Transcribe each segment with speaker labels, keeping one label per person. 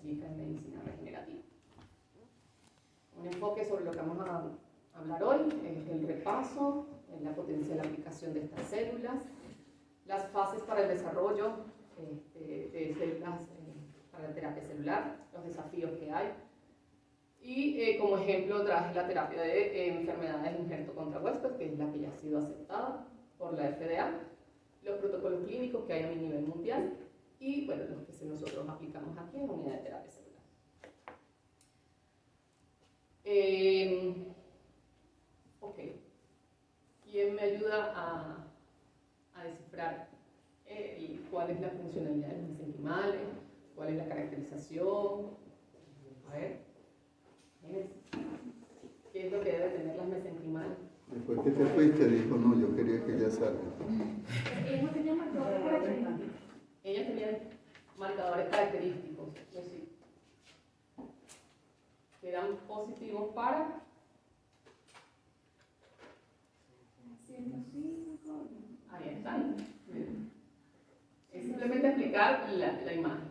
Speaker 1: chica en medicina regenerativa. Un enfoque sobre lo que vamos a hablar hoy es el repaso, la potencial aplicación de estas células, las fases para el desarrollo de células para la terapia celular, los desafíos que hay. Y como ejemplo traje la terapia de enfermedades de injerto contra huésped, que es la que ya ha sido aceptada por la FDA, los protocolos clínicos que hay a nivel mundial y bueno, los que nosotros aplicamos aquí en la unidad de terapia celular. Ok, ¿quién me ayuda a descifrar cuál es la funcionalidad de los mesenquimales? ¿Cuál es la caracterización? A ver, ¿qué es lo que debe tener las mesenquimales?
Speaker 2: Después que te fuiste, dijo, no, yo quería que ella salga.
Speaker 1: Ellas no tenían marcadores característicos. Ellas tenían marcadores característicos, es decir, que eran positivos para 105. Ahí están. Es simplemente explicar la imagen.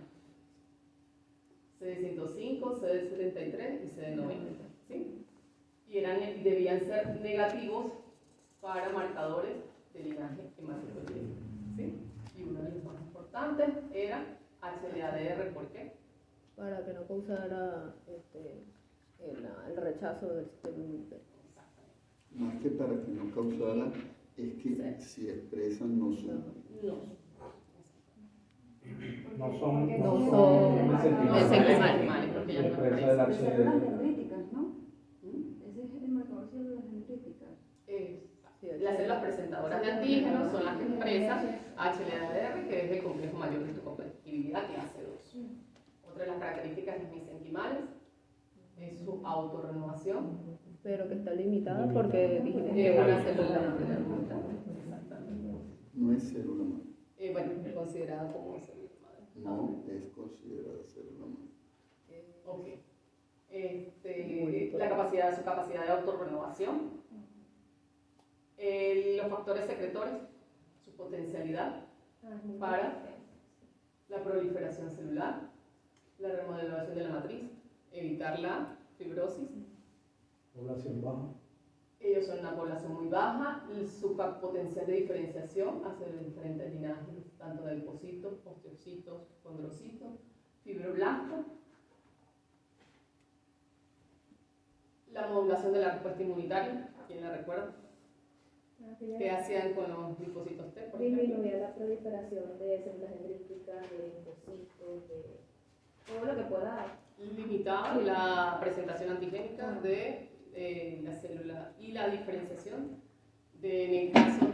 Speaker 1: CD105, CD73 y CD90. ¿Sí? Y debían ser negativos para marcadores de linaje hematopoyético. ¿Sí? Y uno de los más importantes era HLA-DR. ¿Por qué?
Speaker 3: Para que no causara el rechazo del sistema inmunitario.
Speaker 2: Más que para que no causara, es que si expresan no son.
Speaker 4: No son
Speaker 3: mesenquimales,
Speaker 1: porque ya no
Speaker 4: expresa el
Speaker 1: aparecen.
Speaker 5: Células
Speaker 4: HDL.
Speaker 5: dendríticas, ¿no? Ese es el marcador de células dendríticas.
Speaker 1: Las células presentadoras de antígenos son las que expresan HLA-DR, que es el complejo mayor de histocompatibilidad clase 2. Otra de las características de mesenquimales es su autorrenovación.
Speaker 3: Pero que está limitada porque dijimos
Speaker 1: Es
Speaker 3: que
Speaker 1: una célula exactamente.
Speaker 2: No es célula madre.
Speaker 1: Bueno, considerada como célula madre.
Speaker 2: No es considerada célula madre.
Speaker 1: Ok. Su capacidad de autorrenovación, los factores secretores, su potencialidad para la proliferación celular, la remodelación de la matriz, evitar la fibrosis.
Speaker 4: Población baja.
Speaker 1: Ellos son una población muy baja, su potencial de diferenciación hacia los diferentes linajes, tanto de adipocitos, osteocitos, condrocitos, fibroblastos. La modulación de la respuesta inmunitaria, ¿quién la recuerda? ¿Qué hacían con los linfocitos T, por ejemplo?
Speaker 6: Disminuía la proliferación de células dendríticas, de linfocitos, de todo lo que pueda.
Speaker 1: Limitar la presentación antigénica de la célula y la diferenciación en el caso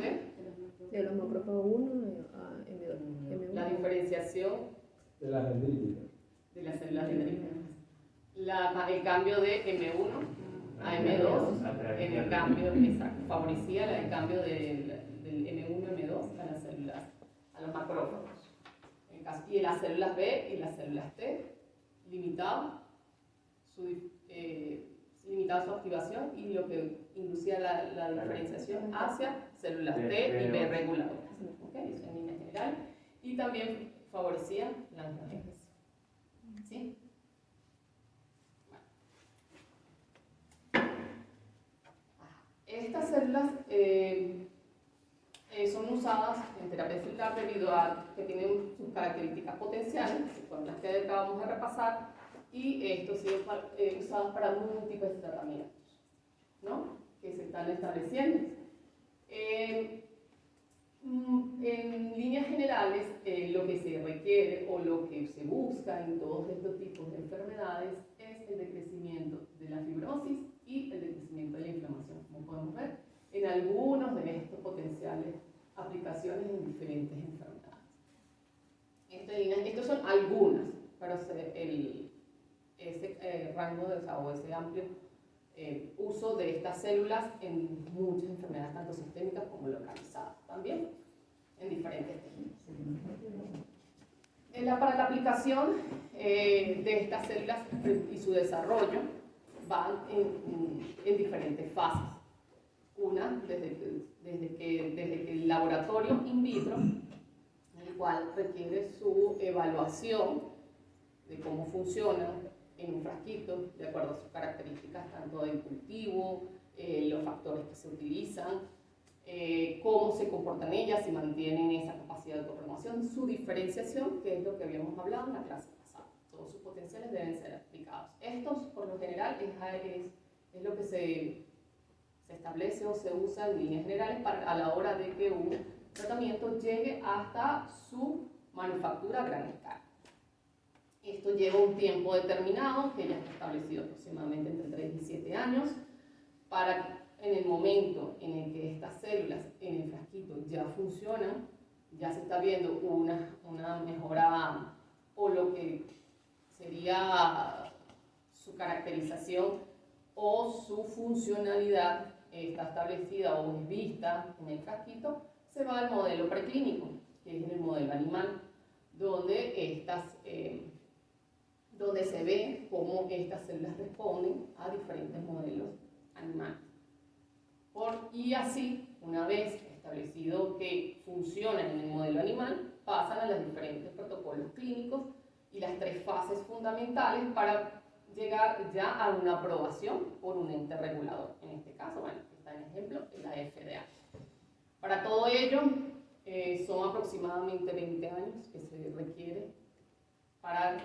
Speaker 3: de los macrófagos 1 a M2.
Speaker 1: la diferenciación
Speaker 4: De las dendríticas.
Speaker 1: de las células dendríticas. El cambio de M1 a M2, en el cambio, exacto, favorecía el cambio del M1 a M2 a las células, a los macrófagos. Y las células B y las células T limitaba su activación y lo que inducía la diferenciación hacia células T y B reguladoras. ¿Okay? Eso en línea general. Y también favorecía la angiogénesis. ¿Sí? Estas células son usadas en terapia celular debido a que tienen sus características potenciales, que fueron las que acabamos de repasar, y estos siguen usados para múltiples tratamientos, ¿no? Que se están estableciendo. En líneas generales, lo que se requiere o lo que se busca en todos estos tipos de enfermedades es el decrecimiento de la fibrosis y el decrecimiento de la inflamación, como podemos ver en algunos de estos potenciales aplicaciones en diferentes enfermedades. Estos son algunas, pero ese rango o ese amplio uso de estas células en muchas enfermedades, tanto sistémicas como localizadas, también en diferentes tejidos. Para la aplicación de estas células y su desarrollo van en diferentes fases. Una, desde que el laboratorio in vitro, el cual requiere su evaluación de cómo funciona en un frasquito, de acuerdo a sus características tanto del cultivo, los factores que se utilizan, cómo se comportan ellas, si mantienen esa capacidad de autorrenovación, su diferenciación, que es lo que habíamos hablado en la clase pasada. Todos sus potenciales deben ser aplicados. Estos, por lo general, es lo que se establece o se usa en líneas generales a la hora de que un tratamiento llegue hasta su manufactura a gran escala. Esto lleva un tiempo determinado, que ya está establecido aproximadamente entre 3 y 7 años, para en el momento en el que estas células en el frasquito ya funcionan, ya se está viendo una mejora o lo que sería su caracterización o su funcionalidad está establecida o es vista en el frasquito, se va al modelo preclínico, que es en el modelo animal, donde donde se ve cómo estas células responden a diferentes modelos animales. Y así, una vez establecido que funcionan en el modelo animal, pasan a los diferentes protocolos clínicos y las 3 fases fundamentales para llegar ya a una aprobación por un ente regulador. En este caso, bueno, está en ejemplo, la FDA. Para todo ello, son aproximadamente 20 años que se requiere para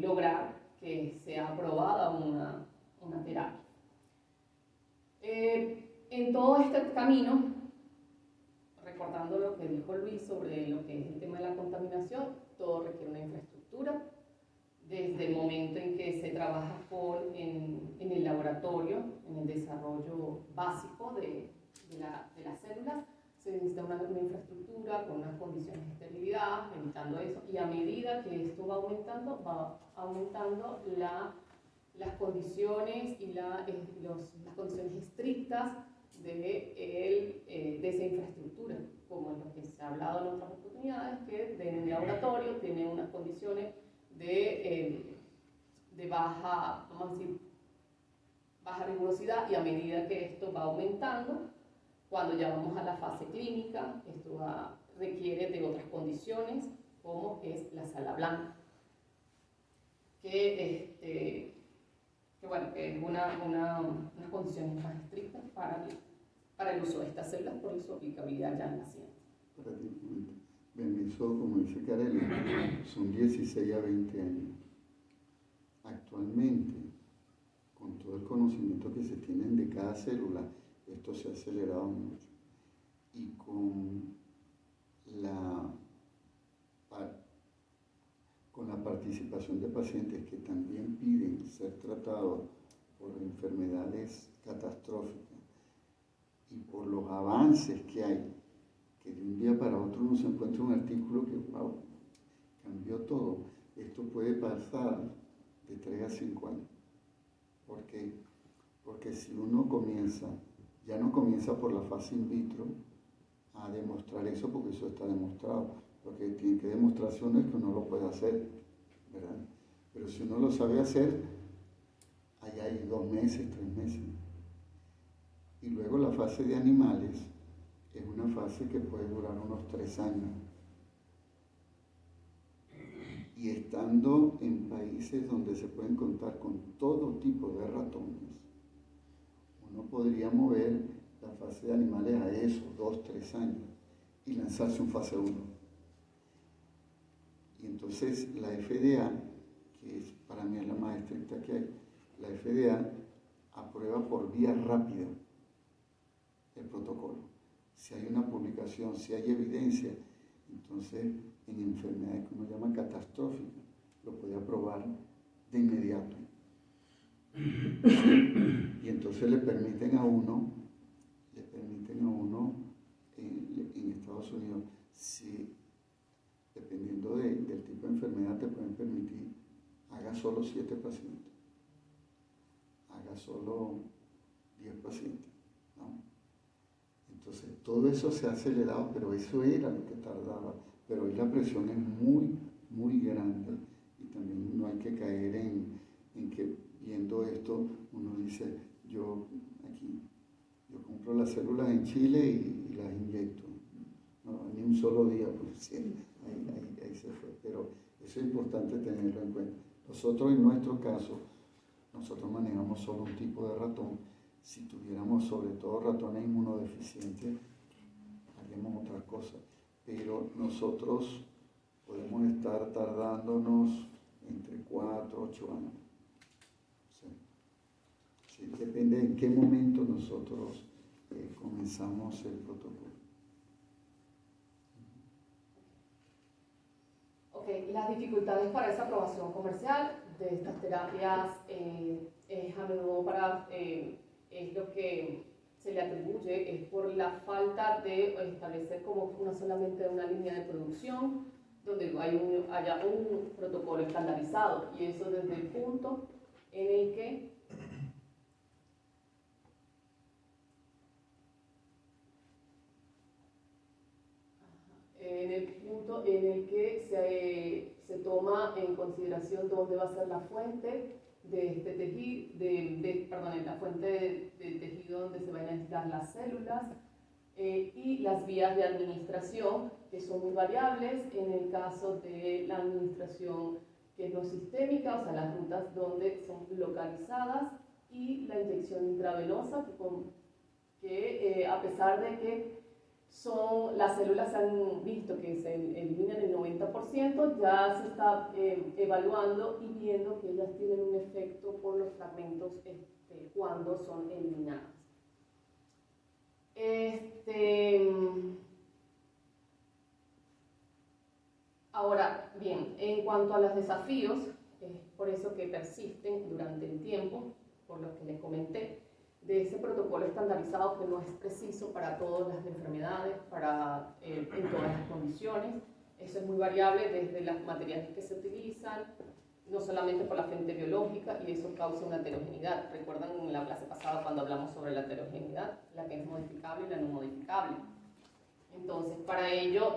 Speaker 1: lograr que sea aprobada una terapia. En todo este camino, recordando lo que dijo Luis sobre lo que es el tema de la contaminación, todo requiere una infraestructura. Desde el momento en que se trabaja en el laboratorio, en el desarrollo básico de las células, se necesita una infraestructura con unas condiciones de esterilidad, evitando eso, y a medida que esto va aumentando las condiciones y las condiciones estrictas de esa infraestructura, como en lo que se ha hablado en otras oportunidades, que en el laboratorio tiene unas condiciones de baja, vamos a decir, baja rigurosidad, y a medida que esto va aumentando, cuando ya vamos a la fase clínica, esto requiere de otras condiciones, como es la sala blanca, que es unas condiciones más estrictas para el uso de estas células por su aplicabilidad ya en la ciencia.
Speaker 2: Bien, eso, como dice Kareli, son 16 a 20 años. Actualmente, con todo el conocimiento que se tiene de cada célula, esto se ha acelerado mucho. Y con la participación de pacientes que también piden ser tratados por enfermedades catastróficas y por los avances que hay, que de un día para otro uno se encuentra un artículo que, wow, cambió todo. Esto puede pasar de 3 a 5 años. ¿Por qué? Porque si uno ya no comienza por la fase in vitro a demostrar eso, porque eso está demostrado. Lo que tiene que demostrarse uno es que uno lo puede hacer, ¿verdad? Pero si uno lo sabe hacer, allá hay 2 meses, 3 meses. Y luego la fase de animales es una fase que puede durar unos 3 años. Y estando en países donde se pueden contar con todo tipo de ratones, uno podría mover la fase de animales a eso, 2, 3 años, y lanzarse un fase 1. Y entonces la FDA, que para mí es la más estricta que hay, la FDA aprueba por vía rápida el protocolo. Si hay una publicación, si hay evidencia, entonces en enfermedades que uno llama catastróficas, lo puede aprobar de inmediato. Y entonces le permiten a uno en Estados Unidos, si dependiendo del tipo de enfermedad te pueden permitir, haga solo 7 pacientes, haga solo 10 pacientes, ¿no? Entonces todo eso se ha acelerado, pero eso era lo que tardaba. Pero hoy la presión es muy, muy grande, y también no hay que caer en que viendo esto uno dice, yo compro las células en Chile y las inyecto. No, ni un solo día, pues sí, ahí se fue. Pero eso es importante tenerlo en cuenta. Nosotros en nuestro caso, nosotros manejamos solo un tipo de ratón. Si tuviéramos sobre todo ratones inmunodeficientes, haríamos otra cosa. Pero nosotros podemos estar tardándonos entre 4 a 8 años. Sí. Sí, depende en qué momento nosotros comenzamos el protocolo.
Speaker 1: Ok, las dificultades para esa aprobación comercial de estas terapias es a menudo es lo que se le atribuye, es por la falta de establecer como no solamente una línea de producción, donde haya un protocolo estandarizado, y eso desde el punto en el que se toma en consideración dónde va a ser la fuente de este tejido, la fuente del tejido donde se van a aislar las células, y las vías de administración, que son muy variables en el caso de la administración que es no sistémica, o sea, las rutas donde son localizadas, y la inyección intravenosa, que a pesar de que las células se han visto que se eliminan el 90%, ya se está evaluando y viendo que ellas tienen un efecto por los fragmentos cuando son eliminadas. Ahora bien, en cuanto a los desafíos, por eso que persisten durante el tiempo, por lo que les comenté, de ese protocolo estandarizado que no es preciso para todas las enfermedades, en todas las condiciones. Eso es muy variable desde los materiales que se utilizan, no solamente por la fuente biológica, y eso causa una heterogeneidad. Recuerdan en la clase pasada cuando hablamos sobre la heterogeneidad, la que es modificable y la no modificable. Entonces, para ello,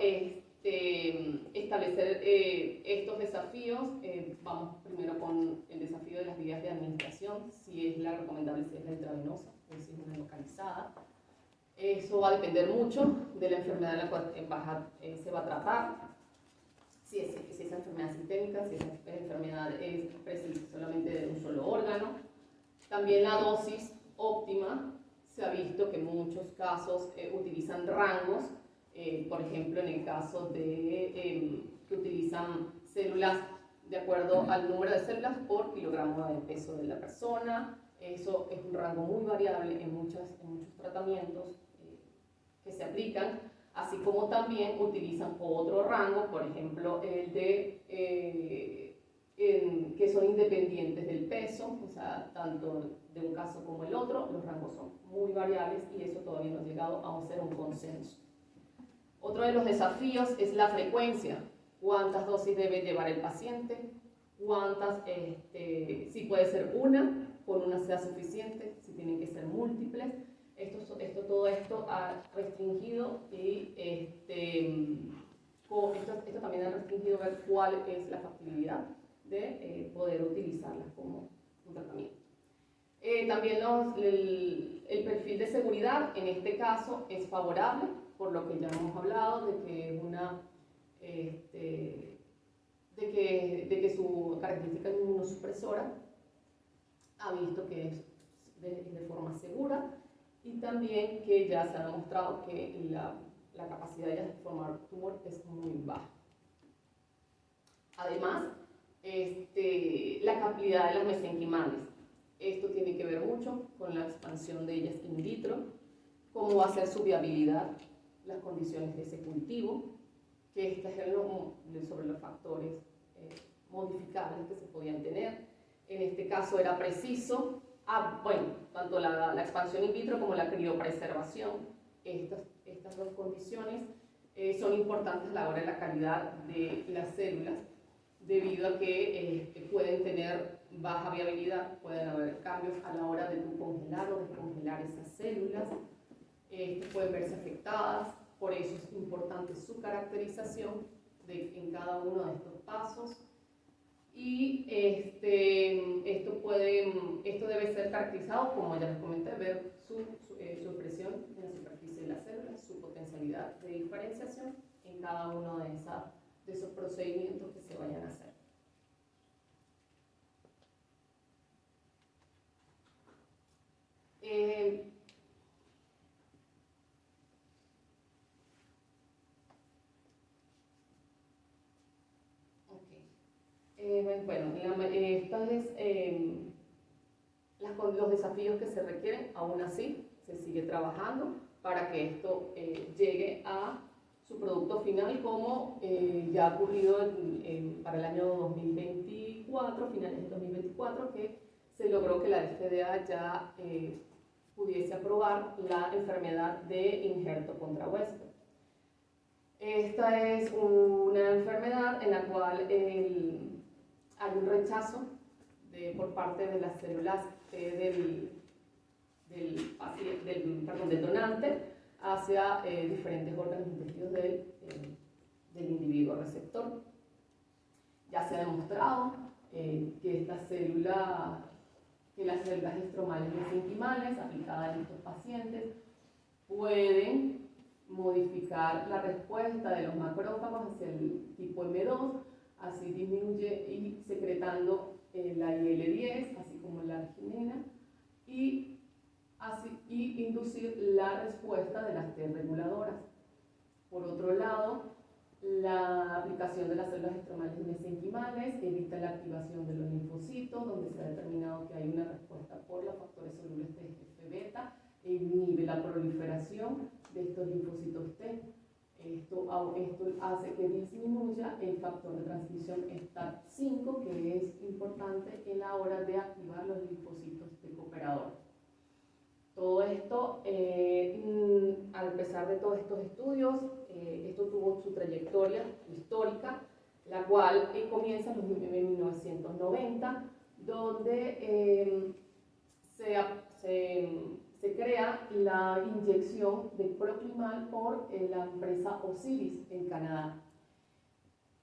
Speaker 1: establecer estos desafíos, vamos primero con el desafío de las vías de administración, si es la recomendable, si es la intravenosa o si es una localizada. Eso va a depender mucho de la enfermedad en la cual se va a tratar, si esa enfermedad sistémica, si esa enfermedad es solamente de un solo órgano. También la dosis óptima, se ha visto que en muchos casos utilizan rangos. Por ejemplo, en el caso de que utilizan células de acuerdo al número de células por kilogramo de peso de la persona. Eso es un rango muy variable en muchos tratamientos que se aplican, así como también utilizan otro rango, por ejemplo, el de que son independientes del peso, o sea, tanto de un caso como el otro, los rangos son muy variables y eso todavía no ha llegado a ser un consenso. Otro de los desafíos es la frecuencia. ¿Cuántas dosis debe llevar el paciente? Si puede ser con una sea suficiente, si tienen que ser múltiples. Todo esto ha restringido y esto también ha restringido ver cuál es la factibilidad de poder utilizarlas como un tratamiento. También el perfil de seguridad en este caso es favorable, por lo que ya hemos hablado de que su característica inmunosupresora ha visto que es de forma segura, y también que ya se ha demostrado que la capacidad de formar tumor es muy baja. Además, la capacidad de las mesenquimales. Esto tiene que ver mucho con la expansión de ellas in vitro, cómo va a ser su viabilidad, las condiciones de ese cultivo, que este es sobre los factores modificables que se podían tener. En este caso era preciso, tanto la expansión in vitro como la criopreservación. Estas dos condiciones son importantes a la hora de la calidad de las células, debido a que pueden tener baja viabilidad, pueden haber cambios a la hora de congelar o descongelar esas células, pueden verse afectadas. Por eso es importante su caracterización en cada uno de estos pasos. Y esto debe ser caracterizado, como ya les comenté, ver su expresión en la superficie de las células, su potencialidad de diferenciación en cada uno de esos procedimientos que se vayan a hacer. bueno, los desafíos que se requieren, aún así, se sigue trabajando para que esto llegue a su producto final, como ya ha ocurrido para el año 2024, finales de 2024, que se logró que la FDA ya pudiese aprobar la enfermedad de injerto contra huésped. Esta es una enfermedad en la cual hay un rechazo por parte de las células del donante hacia diferentes órganos intestinos del individuo receptor. Ya se ha demostrado que las células estromales mesenquimales aplicadas en estos pacientes pueden modificar la respuesta de los macrófagos hacia el tipo M2, así disminuye y secretando la IL-10, así como la arginina, y inducir la respuesta de las T reguladoras. Por otro lado, la aplicación de las células estromales mesenquimales evita la activación de los linfocitos, donde se ha determinado que hay una respuesta por los factores solubles TGF-beta e inhibe la proliferación de estos linfocitos T. Esto hace que disminuya el factor de transcripción STAT5, que es importante en la hora de activar los linfocitos T cooperador. Todo esto, a pesar de todos estos estudios, esto tuvo su trayectoria histórica, la cual comienza en 1990, donde se crea la inyección de Proclimal por la empresa Osiris en Canadá.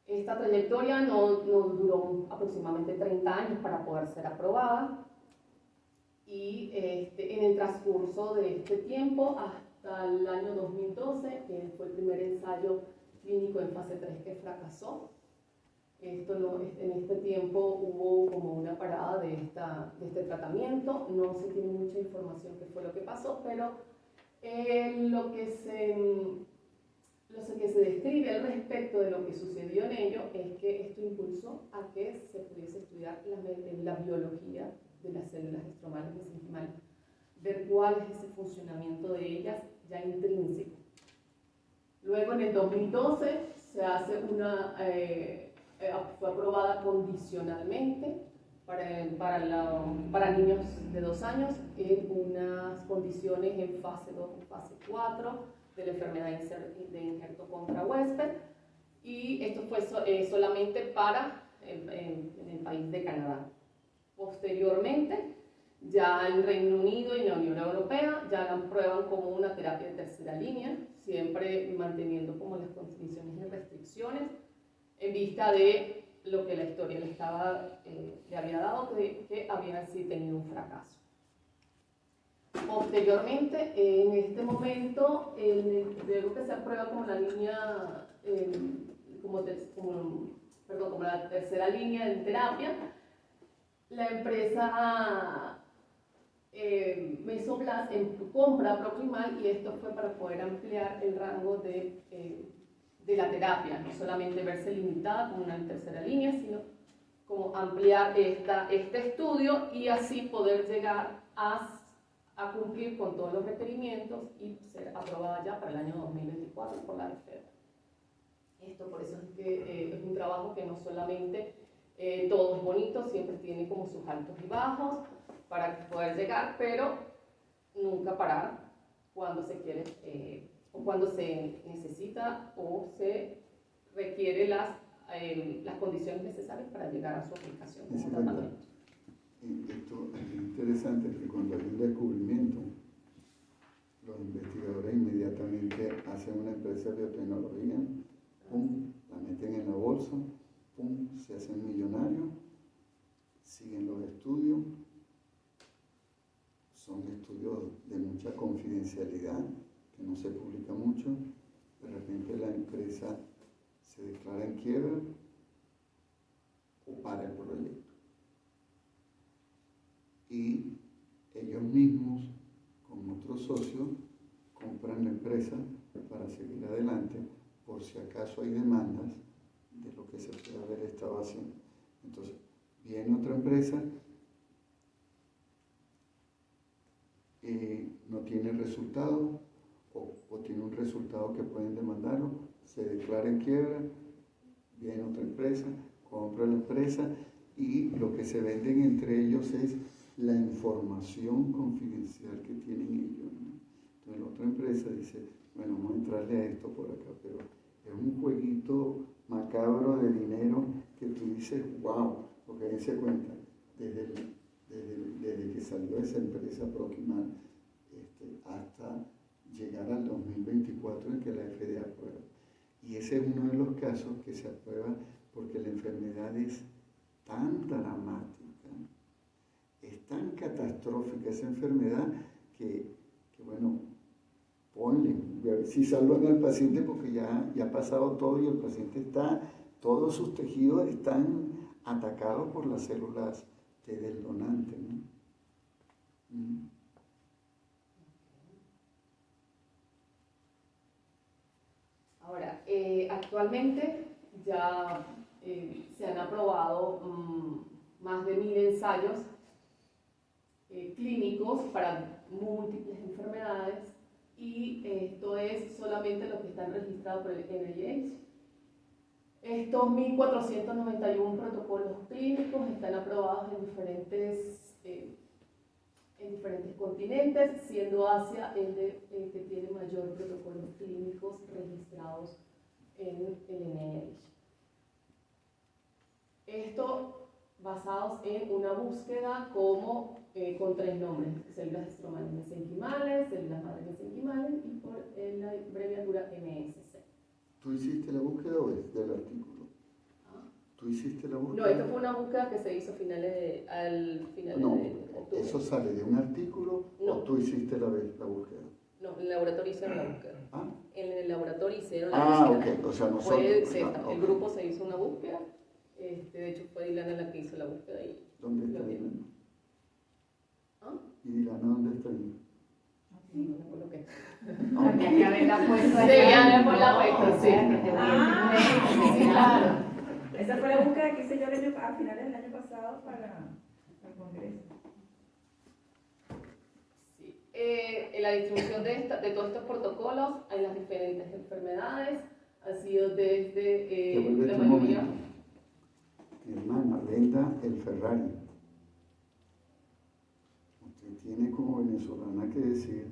Speaker 1: Esta trayectoria no duró aproximadamente 30 años para poder ser aprobada, y en el transcurso de este tiempo, hasta el año 2012, que fue el primer ensayo clínico en fase 3 que fracasó. En este tiempo hubo como una parada de este tratamiento. No se tiene mucha información qué fue lo que pasó, pero lo que se describe al respecto de lo que sucedió en ello es que esto impulsó a que se pudiese estudiar la biología de las células estromales mesenquimales, ver cuál es ese funcionamiento de ellas ya intrínseco. Luego, en el 2012, se hace fue aprobada condicionalmente para niños de 2 años en unas condiciones en fase 2 y fase 4 de la enfermedad de injerto contra huésped, y esto fue solamente para en el país de Canadá. Posteriormente, ya en Reino Unido y en la Unión Europea ya la prueban como una terapia de tercera línea, siempre manteniendo como las condiciones y restricciones en vista de lo que la historia le había dado, que había sí tenido un fracaso. Posteriormente, en este momento, luego que se aprueba como la línea, como la tercera línea de terapia, la empresa Mesoblast compra Proclimal, y esto fue para poder ampliar el rango de la terapia, no solamente verse limitada como una tercera línea, sino como ampliar este estudio y así poder llegar a cumplir con todos los requerimientos y ser aprobada ya para el año 2024 por la FDA. Esto por eso es que es un trabajo que no solamente todo es bonito, siempre tiene como sus altos y bajos para poder llegar, pero nunca parar cuando se quiere o cuando se necesita o se requiere las condiciones necesarias para llegar a su aplicación como tratamiento.
Speaker 2: Esto es interesante, que cuando hay un descubrimiento, los investigadores inmediatamente hacen una empresa de biotecnología, pum, la meten en la bolsa, pum, se hacen millonarios, siguen los estudios, son estudios de mucha confidencialidad, que no se publica mucho. De repente la empresa se declara en quiebra o para el proyecto. Y ellos mismos, con otros socios, compran la empresa para seguir adelante, por si acaso hay demandas de lo que se puede haber estado haciendo. Entonces, viene otra empresa, no tiene resultado o tiene un resultado que pueden demandarlo, se declara en quiebra, viene otra empresa, compra la empresa y lo que se venden entre ellos es la información confidencial que tienen ellos, ¿no? Entonces la otra empresa dice, bueno, vamos a entrarle a esto por acá, pero es un jueguito macabro de dinero que tú dices, wow, porque ahí se cuenta, desde que salió esa empresa Proquimal hasta llegar al 2024 en que la FDA aprueba. Y ese es uno de los casos que se aprueba porque la enfermedad es tan dramática, es tan catastrófica esa enfermedad que bueno, ponle, a ver si salvan al paciente porque ya ha pasado todo y el paciente todos sus tejidos están atacados por las células T del donante, ¿no?
Speaker 1: Ahora, actualmente ya se han aprobado más de 1000 ensayos clínicos para múltiples enfermedades y esto es solamente lo que están registrados por el NIH. Estos 1491 protocolos clínicos están aprobados en diferentes continentes, siendo Asia el que tiene mayor protocolos clínicos registrados en el NIH. Esto basados en una búsqueda con 3 nombres: células estromales mesenquimales, células madres mesenquimales y por la abreviatura MSC.
Speaker 2: ¿Tú hiciste la búsqueda o es del artículo? ¿Tú hiciste la búsqueda?
Speaker 1: No, esto fue una búsqueda que se hizo al final de octubre.
Speaker 2: ¿Eso sale de un artículo
Speaker 1: No.
Speaker 2: o tú hiciste la búsqueda?
Speaker 1: No, en el laboratorio hicieron la búsqueda.
Speaker 2: ¿Ah?
Speaker 1: En el laboratorio hicieron la búsqueda.
Speaker 2: Ok, o sea, nosotros...
Speaker 1: El grupo se hizo una búsqueda, de hecho fue Dilana la que hizo la búsqueda.
Speaker 2: ¿Dónde está Dilana? ¿Y Dilana dónde está?
Speaker 1: No la coloqué.
Speaker 5: Habría que haberla puesto
Speaker 1: Sí, ya después la puesto, sí.
Speaker 5: Sí, claro. Esa fue la búsqueda que hice yo a finales del año pasado para el Congreso.
Speaker 1: Sí. En la distribución de todos estos protocolos en las diferentes enfermedades ha sido desde la mayoría.
Speaker 2: Mi hermana, venda el Ferrari. Usted tiene como venezolana que decir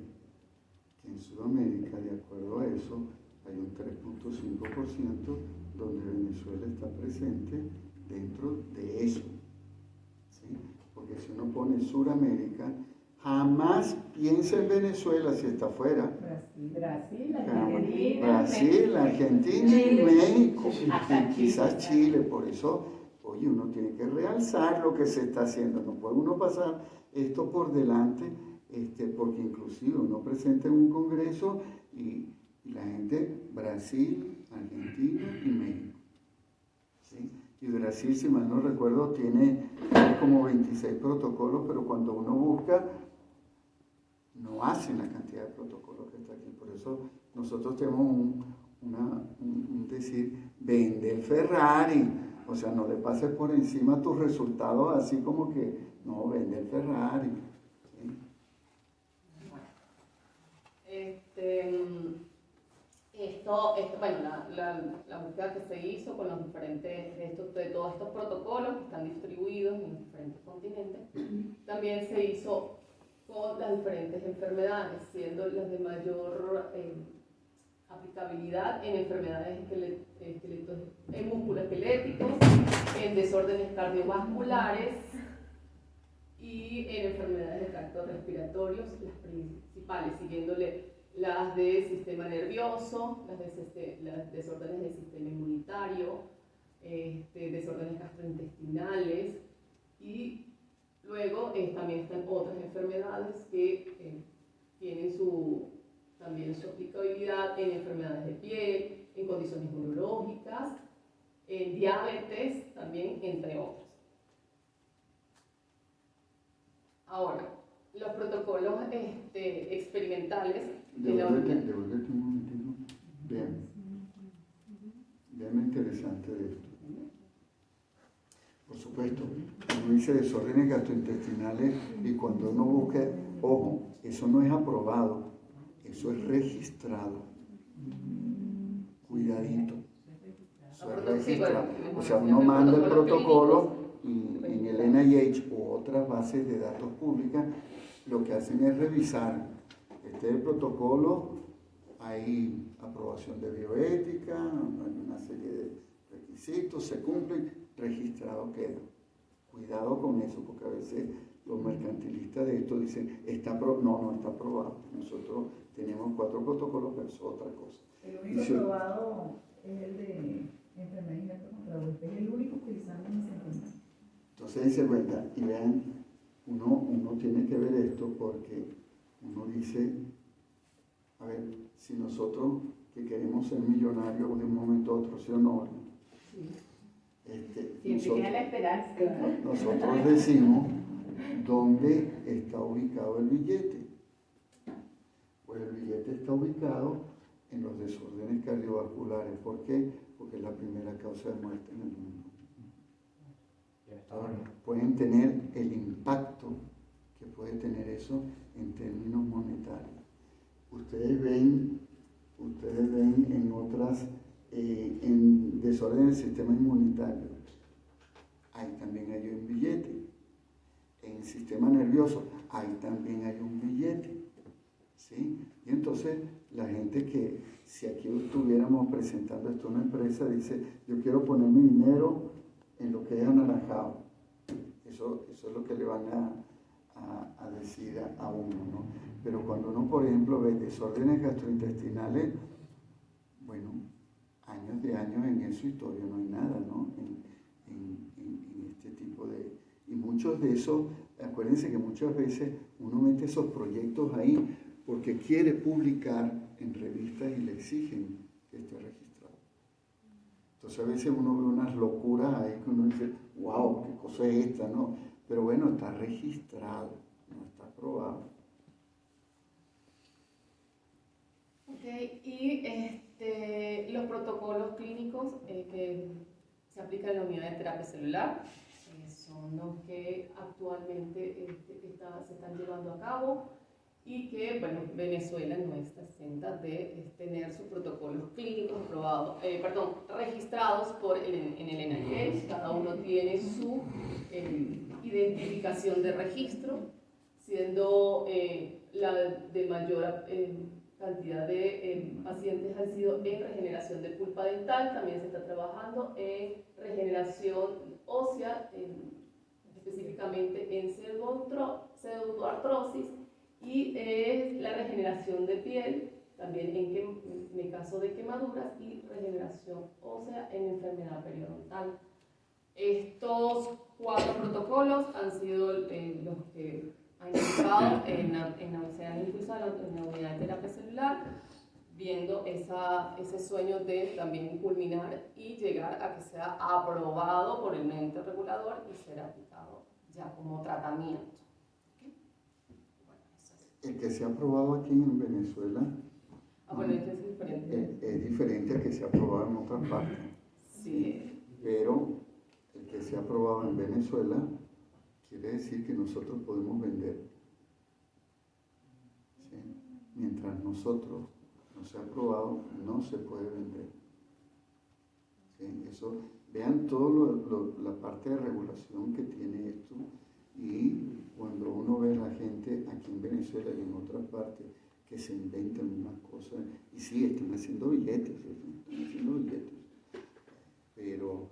Speaker 2: que en Sudamérica, de acuerdo a eso, hay un 3.5% donde Venezuela está presente dentro de eso. ¿Sí? Porque si uno pone Suramérica, jamás piensa en Venezuela si está afuera. Brasil, Argentina y México. Y quizás Chile. Por eso, oye, uno tiene que realzar lo que se está haciendo. No puede uno pasar esto por delante, porque inclusive uno presenta en un congreso y la gente, Brasil, Argentina y México. ¿Sí? Y Brasil, si mal no recuerdo, tiene como 26 protocolos, pero cuando uno busca, no hacen la cantidad de protocolos que está aquí. Por eso nosotros tenemos un decir, vende el Ferrari. O sea, no le pases por encima tus resultados así como que, no, vende el Ferrari. ¿Sí?
Speaker 1: Bueno, la búsqueda que se hizo con los diferentes, de todos estos protocolos que están distribuidos en los diferentes continentes, también se hizo con las diferentes enfermedades, siendo las de mayor aplicabilidad en enfermedades en musculoesqueléticos, en desórdenes cardiovasculares y en enfermedades de tracto respiratorio, las principales, siguiéndole las de sistema nervioso, las desórdenes del sistema inmunitario, desórdenes gastrointestinales y luego también están otras enfermedades que tienen también su aplicabilidad en enfermedades de piel, en condiciones neurológicas, en diabetes también, entre otras. Ahora, los protocolos experimentales de la
Speaker 2: Devuélvete un momentito. Vean lo interesante de esto. Por supuesto, uno dice desórdenes gastrointestinales y cuando uno busca, ojo, eso no es aprobado, eso es registrado. Cuidadito. Eso es registrado. O sea, uno manda el protocolo y en el NIH u otras bases de datos públicas lo que hacen es revisar. Este es el protocolo, hay aprobación de bioética, hay una serie de requisitos, se cumplen, registrado queda. Cuidado con eso, porque a veces los mercantilistas de esto dicen, no está aprobado. Nosotros tenemos 4 protocolos, pero eso es otra cosa.
Speaker 5: El único aprobado es el de enfermedad contra la es el único utilizando en ese tema.
Speaker 2: Entonces dice cuenta, y vean, uno tiene que ver esto porque uno dice, a ver, si nosotros que queremos ser millonarios de un momento a otro, ¿sí o no?
Speaker 5: Siempre queda la esperanza.
Speaker 2: Nosotros decimos dónde está ubicado el billete. Pues el billete está ubicado en los desórdenes cardiovasculares. ¿Por qué? Porque es la primera causa de muerte en el mundo. Ahora, pueden tener el impacto que puede tener eso en términos monetarios. Ustedes ven en otras, en desorden del sistema inmunitario, ahí también hay un billete. En el sistema nervioso, ahí también hay un billete. ¿Sí? Y entonces la gente que, si aquí estuviéramos presentando esto a una empresa, dice, yo quiero poner mi dinero en lo que es anaranjado. Eso es lo que le van a decir a uno, ¿no? Pero cuando uno, por ejemplo, ve desórdenes gastrointestinales, bueno, años de años en su historia no hay nada, ¿no? En este tipo de... Y muchos de esos, acuérdense que muchas veces uno mete esos proyectos ahí porque quiere publicar en revistas y le exigen que esté registrado. Entonces a veces uno ve unas locuras ahí que uno dice, wow, qué cosa es esta, ¿no? Pero bueno, está registrado, no está aprobado.
Speaker 1: Ok, y los protocolos clínicos que se aplican en la unidad de terapia celular son los que actualmente se están llevando a cabo y que, bueno, Venezuela no está exenta de tener sus protocolos clínicos registrados en el NIH. Cada uno tiene su identificación de registro, siendo la de mayor cantidad de pacientes han sido en regeneración de pulpa dental. También se está trabajando en regeneración ósea, específicamente en pseudoartrosis, y la regeneración de piel, también en el caso de quemaduras, y regeneración ósea en enfermedad periodontal. Estos 4 protocolos han sido los que han impulsado se han impulsado en la unidad de terapia celular, viendo ese sueño de también culminar y llegar a que sea aprobado por el ente regulador y ser aplicado ya como tratamiento.
Speaker 2: El que se ha aprobado aquí en Venezuela
Speaker 1: Bueno, este es diferente.
Speaker 2: Es diferente al que se ha aprobado en otras partes.
Speaker 1: Sí.
Speaker 2: Pero el que se ha aprobado en Venezuela quiere decir que nosotros podemos vender. ¿Sí? Mientras nosotros no se ha aprobado, no se puede vender. ¿Sí? Eso, vean toda la parte de regulación que tiene esto. Y cuando uno ve a la gente aquí en Venezuela y en otras partes que se inventan unas cosas, y sí, están haciendo billetes, pero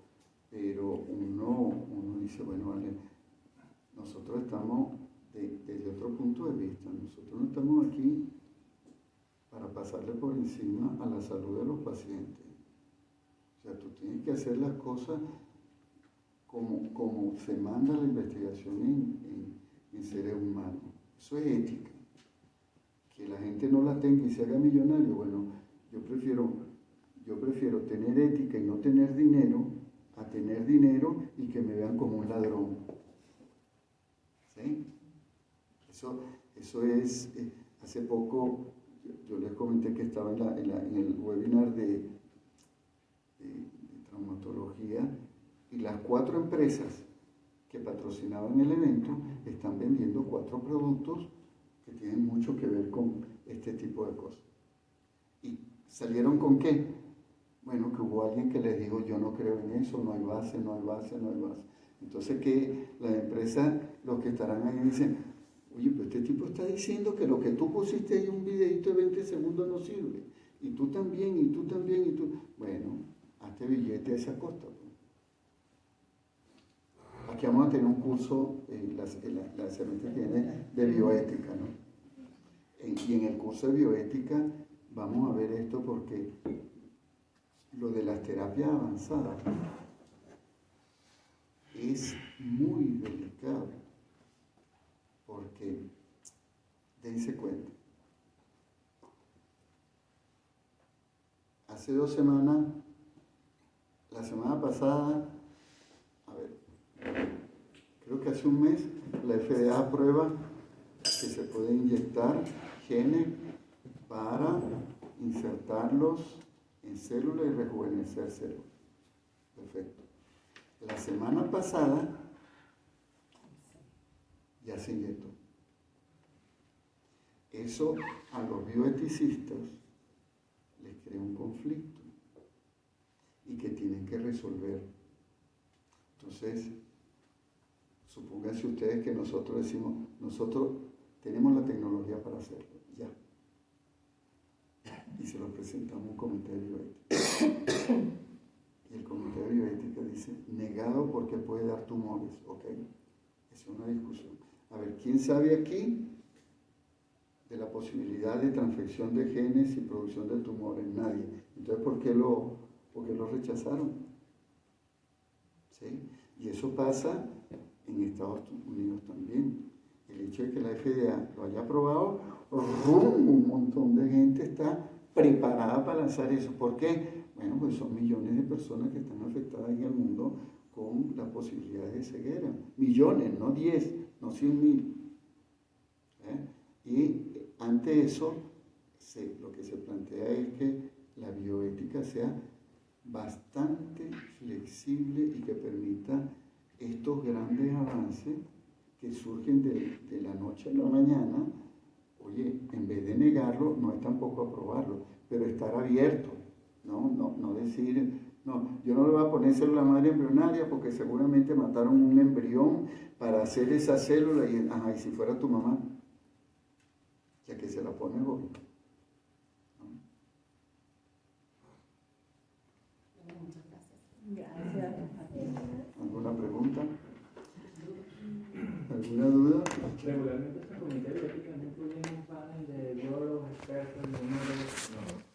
Speaker 2: uno dice, bueno, vale, nosotros estamos desde otro punto de vista, nosotros no estamos aquí para pasarle por encima a la salud de los pacientes. O sea, tú tienes que hacer las cosas como se manda la investigación en seres humanos. Eso es ética. Que la gente no la tenga y se haga millonario, bueno, yo prefiero tener ética y no tener dinero a tener dinero y que me vean como un ladrón. ¿Sí? Eso es, hace poco yo les comenté que estaba en el webinar de traumatología, y las 4 empresas que patrocinaban el evento están vendiendo 4 productos que tienen mucho que ver con este tipo de cosas. ¿Y salieron con qué? Bueno, que hubo alguien que les dijo, yo no creo en eso, no hay base, no hay base, no hay base. Entonces que las empresas, los que estarán ahí dicen, oye, pero este tipo está diciendo que lo que tú pusiste ahí un videito de 20 segundos no sirve. Y tú también, y tú también, y tú. Bueno, hazte billete a esa costa. Aquí vamos a tener un curso, la semestre tiene de bioética, ¿no? Y en el curso de bioética vamos a ver esto porque lo de las terapias avanzadas es muy delicado, porque dense cuenta. Hace 2 semanas, la semana pasada, creo que hace un mes, la FDA aprueba que se puede inyectar genes para insertarlos en células y rejuvenecer células. Perfecto. La semana pasada ya se inyectó. Eso a los bioeticistas les crea un conflicto y que tienen que resolver. Entonces, supónganse ustedes que nosotros decimos, nosotros tenemos la tecnología para hacerlo, ya. Y se lo presentamos a un comité de bioética. Y el comité de bioética dice, negado porque puede dar tumores, ¿ok? Es una discusión. A ver, ¿quién sabe aquí de la posibilidad de transfección de genes y producción de tumores? Nadie. Entonces, ¿por qué lo rechazaron? ¿Sí? Y eso pasa en Estados Unidos también. El hecho de que la FDA lo haya aprobado, un montón de gente está preparada para lanzar eso. ¿Por qué? Bueno, pues son millones de personas que están afectadas en el mundo con la posibilidad de ceguera. Millones, no 10, no 100.000. Y ante eso, lo que se plantea es que la bioética sea bastante flexible y que permita estos grandes avances que surgen de la noche a la mañana. Oye, en vez de negarlo, no es tampoco aprobarlo, pero estar abierto, no decir, no, yo no le voy a poner célula madre embrionaria porque seguramente mataron un embrión para hacer esa célula y si fuera tu mamá, ya que se la pone hoy.
Speaker 5: Gracias.
Speaker 2: ¿Alguna pregunta? ¿Alguna duda?
Speaker 7: Regularmente estos comités de bioética no incluyen un panel de biólogos, expertos, números, no.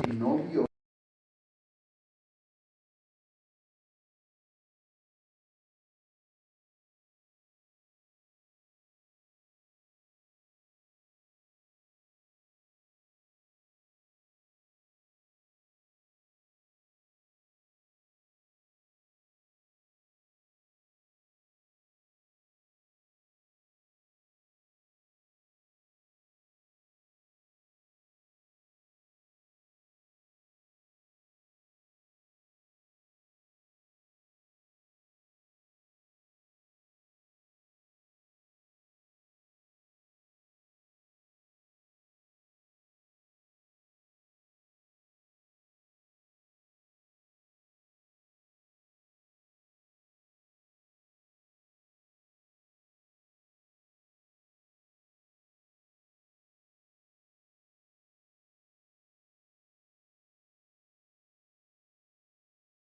Speaker 2: Si no vio